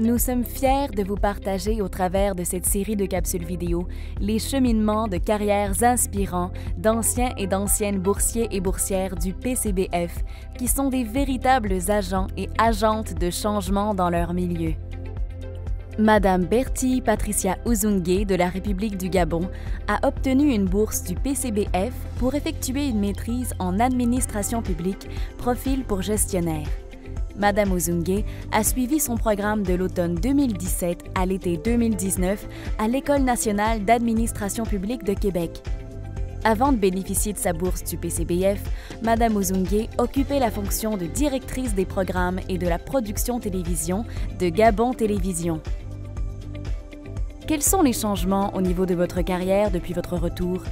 Nous sommes fiers de vous partager au travers de cette série de capsules vidéo les cheminements de carrières inspirants d'anciens et d'anciennes boursiers et boursières du PCBF qui sont des véritables agents et agentes de changement dans leur milieu. Madame Bertie Patricia Ouzungué de la République du Gabon a obtenu une bourse du PCBF pour effectuer une maîtrise en administration publique, profil pour gestionnaire. Madame Ouzungué a suivi son programme de l'automne 2017 à l'été 2019 à l'École nationale d'administration publique de Québec. Avant de bénéficier de sa bourse du PCBF, Madame Ouzungué occupait la fonction de directrice des programmes et de la production télévision de Gabon Télévision. Quels sont les changements au niveau de votre carrière depuis votre retour?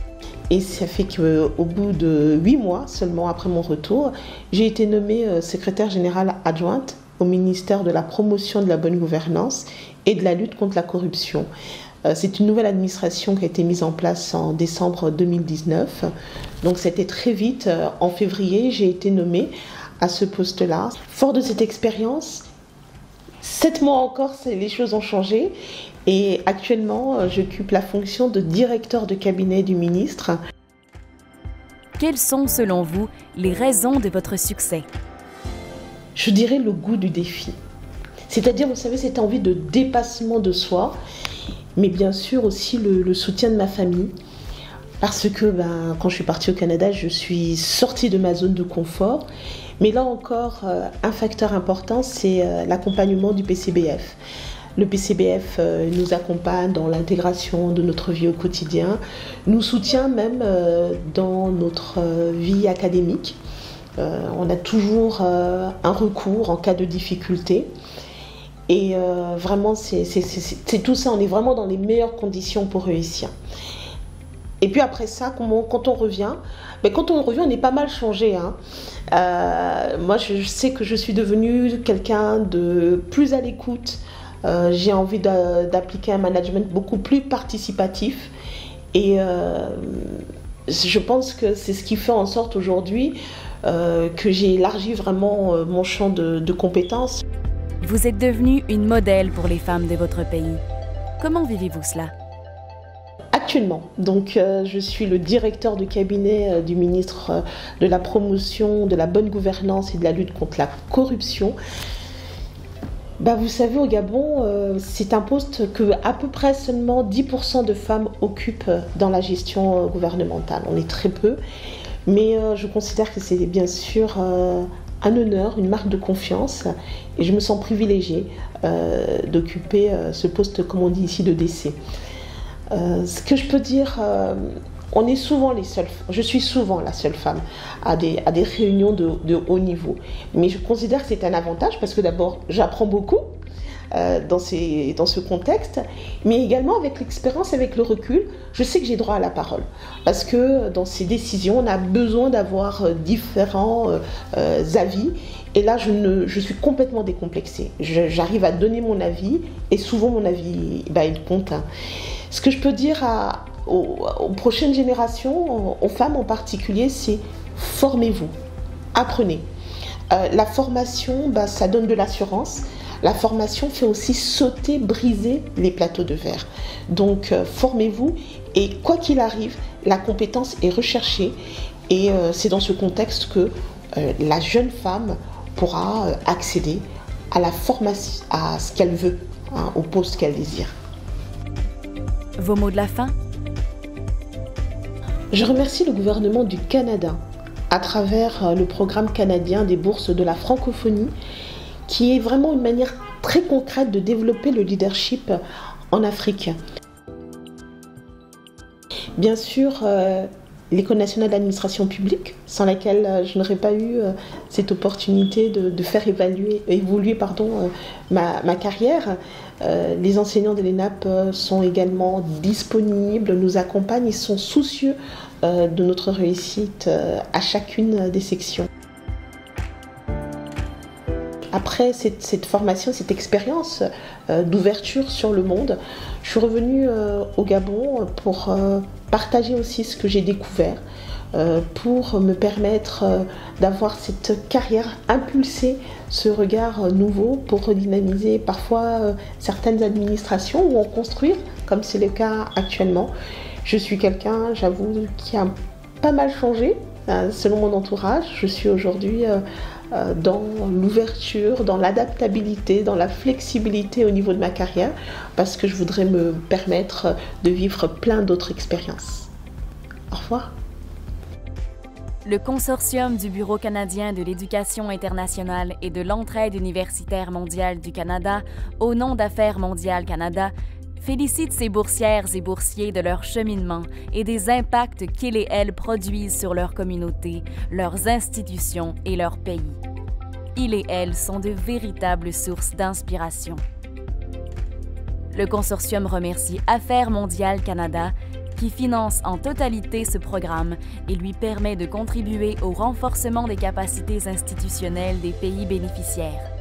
Et ça fait qu'au bout de 8 mois seulement après mon retour, j'ai été nommée secrétaire générale adjointe au ministère de la promotion de la bonne gouvernance et de la lutte contre la corruption. C'est une nouvelle administration qui a été mise en place en décembre 2019. Donc c'était très vite. En février, j'ai été nommée à ce poste-là. Fort de cette expérience, 7 mois encore, les choses ont changé. Et actuellement, j'occupe la fonction de directeur de cabinet du ministre. Quelles sont, selon vous, les raisons de votre succès? Je dirais le goût du défi. C'est-à-dire, vous savez, cette envie de dépassement de soi, mais bien sûr aussi le soutien de ma famille. Parce que quand je suis partie au Canada, je suis sortie de ma zone de confort. Mais là encore, un facteur important, c'est l'accompagnement du PCBF. Le PCBF nous accompagne dans l'intégration de notre vie au quotidien, nous soutient même dans notre vie académique. On a toujours un recours en cas de difficulté. Et vraiment, c'est tout ça, on est vraiment dans les meilleures conditions pour réussir. Et puis après ça, quand on revient, on est pas mal changé. Moi, je sais que je suis devenue quelqu'un de plus à l'écoute. J'ai envie d'appliquer un management beaucoup plus participatif et je pense que c'est ce qui fait en sorte aujourd'hui que j'ai élargi vraiment mon champ de compétences. Vous êtes devenue une modèle pour les femmes de votre pays. Comment vivez-vous cela? Actuellement, donc je suis le directeur de cabinet du ministre de la promotion, de la bonne gouvernance et de la lutte contre la corruption. Vous savez, au Gabon, c'est un poste que à peu près seulement 10% de femmes occupent dans la gestion gouvernementale. On est très peu, mais je considère que c'est bien sûr un honneur, une marque de confiance, et je me sens privilégiée d'occuper ce poste, comme on dit ici, de DC. Ce que je peux dire, on est souvent je suis souvent la seule femme à des réunions de haut niveau. Mais je considère que c'est un avantage parce que d'abord, j'apprends beaucoup dans ce contexte, mais également avec l'expérience, avec le recul, je sais que j'ai droit à la parole. Parce que dans ces décisions, on a besoin d'avoir différents avis. Et là, je suis complètement décomplexée. J'arrive à donner mon avis et souvent mon avis, il compte. Ce que je peux dire aux prochaines générations, aux femmes en particulier, c'est formez-vous, apprenez. La formation, ça donne de l'assurance. La formation fait aussi sauter, briser les plateaux de verre. Donc formez-vous et quoi qu'il arrive, la compétence est recherchée et c'est dans ce contexte que la jeune femme pourra accéder à la formation, à ce qu'elle veut, au poste qu'elle désire. Vos mots de la fin? Je remercie le gouvernement du Canada à travers le programme canadien des bourses de la francophonie qui est vraiment une manière très concrète de développer le leadership en Afrique. Bien sûr, l'École nationale d'administration publique, sans laquelle je n'aurais pas eu cette opportunité de faire évoluer ma carrière. Les enseignants de l'ENAP sont également disponibles, nous accompagnent, ils sont soucieux de notre réussite à chacune des sections. Après cette formation, cette expérience d'ouverture sur le monde, je suis revenue au Gabon pour partager aussi ce que j'ai découvert pour me permettre d'avoir cette carrière impulsée, ce regard nouveau pour redynamiser parfois certaines administrations ou en construire, comme c'est le cas actuellement. Je suis quelqu'un, j'avoue, qui a pas mal changé selon mon entourage. Je suis aujourd'hui dans l'ouverture, dans l'adaptabilité, dans la flexibilité au niveau de ma carrière, parce que je voudrais me permettre de vivre plein d'autres expériences. Au revoir. Le consortium du Bureau canadien de l'éducation internationale et de l'entraide universitaire mondiale du Canada, au nom d'Affaires mondiales Canada, félicite ses boursières et boursiers de leur cheminement et des impacts qu'ils et elles produisent sur leur communauté, leurs institutions et leur pays. Ils et elles sont de véritables sources d'inspiration. Le consortium remercie Affaires mondiales Canada qui finance en totalité ce programme et lui permet de contribuer au renforcement des capacités institutionnelles des pays bénéficiaires.